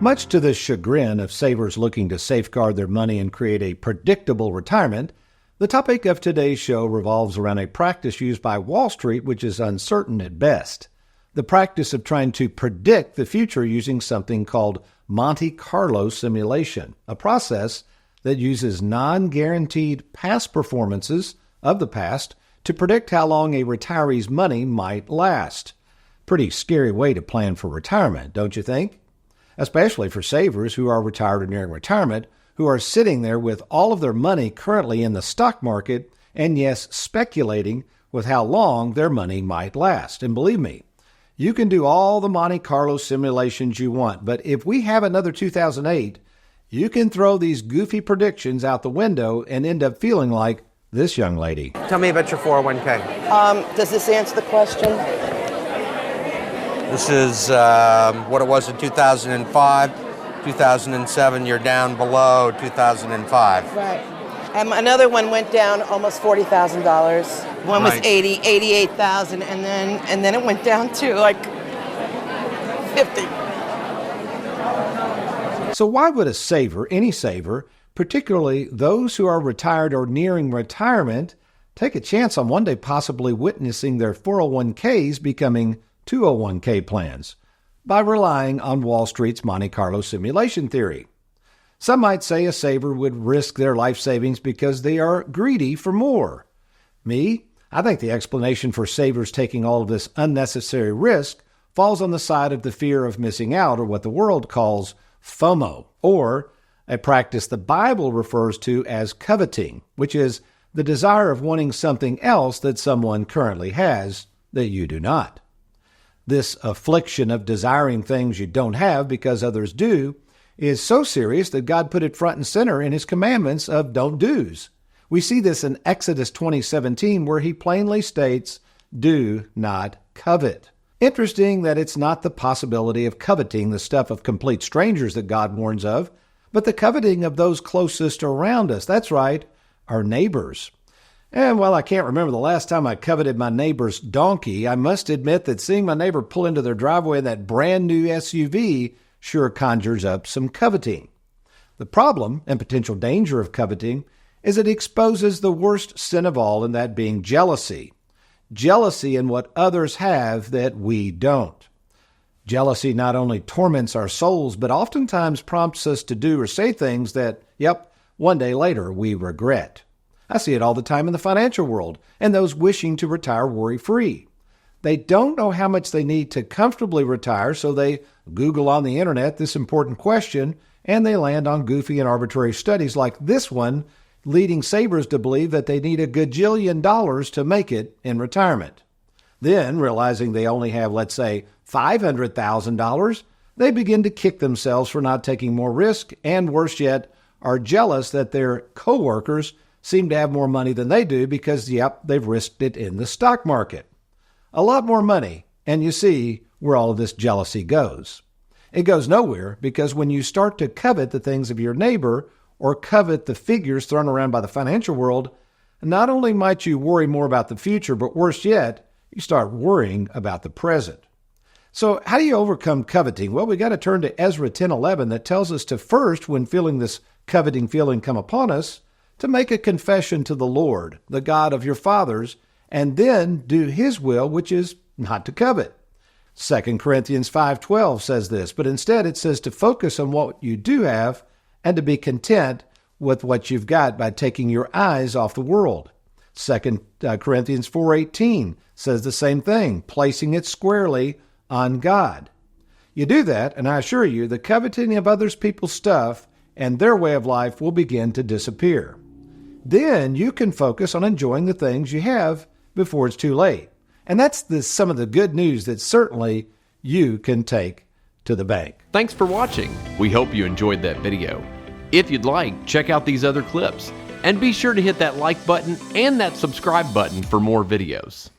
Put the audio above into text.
Much to the chagrin of savers looking to safeguard their money and create a predictable retirement, the topic of today's show revolves around a practice used by Wall Street which is uncertain at best. The practice of trying to predict the future using something called Monte Carlo simulation, a process that uses non-guaranteed past performances of the past to predict how long a retiree's money might last. Pretty scary way to plan for retirement, don't you think? Especially for savers who are retired or nearing retirement, who are sitting there with all of their money currently in the stock market and, yes, speculating with how long their money might last. And believe me, you can do all the Monte Carlo simulations you want, but if we have another 2008, you can throw these goofy predictions out the window and end up feeling like this young lady. Tell me about your 401k. Does this answer the question? This is what it was in 2005, 2007. You're down below 2005. Right. Another one went down almost $40,000. One was Right. 88,000, and then it went down to like 50. So why would a saver, any saver, particularly those who are retired or nearing retirement, take a chance on one day possibly witnessing their 401ks becoming 201k plans by relying on Wall Street's Monte Carlo simulation theory? Some might say a saver would risk their life savings because they are greedy for more. Me, I think the explanation for savers taking all of this unnecessary risk falls on the side of the fear of missing out, or what the world calls FOMO, or a practice the Bible refers to as coveting, which is the desire of wanting something else that someone currently has that you do not. This affliction of desiring things you don't have because others do is so serious that God put it front and center in his commandments of don't do's. We see this in Exodus 20:17, where he plainly states, do not covet. Interesting that it's not the possibility of coveting the stuff of complete strangers that God warns of, but the coveting of those closest around us. That's right, our neighbors. And while I can't remember the last time I coveted my neighbor's donkey, I must admit that seeing my neighbor pull into their driveway in that brand new SUV sure conjures up some coveting. The problem and potential danger of coveting is it exposes the worst sin of all, and that being jealousy. Jealousy in what others have that we don't. Jealousy not only torments our souls, but oftentimes prompts us to do or say things that, one day later we regret. I see it all the time in the financial world and those wishing to retire worry-free. They don't know how much they need to comfortably retire, so they Google on the internet this important question, and they land on goofy and arbitrary studies like this one, leading savers to believe that they need $1 gajillion to make it in retirement. Then, realizing they only have, let's say, $500,000, they begin to kick themselves for not taking more risk, and worse yet, are jealous that their coworkers seem to have more money than they do because, they've risked it in the stock market. A lot more money, and you see where all of this jealousy goes. It goes nowhere, because when you start to covet the things of your neighbor or covet the figures thrown around by the financial world, not only might you worry more about the future, but worse yet, you start worrying about the present. So how do you overcome coveting? Well, we got to turn to Ezra 10:11 that tells us to first, when feeling this coveting feeling come upon us, to make a confession to the Lord, the God of your fathers, and then do his will, which is not to covet. 2 Corinthians 5:12 says this, but instead it says to focus on what you do have and to be content with what you've got by taking your eyes off the world. 2 Corinthians 4:18 says the same thing, placing it squarely on God. You do that, and I assure you, the coveting of other people's stuff and their way of life will begin to disappear. Then you can focus on enjoying the things you have before it's too late. And that's some of the good news that certainly you can take to the bank. Thanks for watching. We hope you enjoyed that video. If you'd like, check out these other clips. And be sure to hit that like button and that subscribe button for more videos.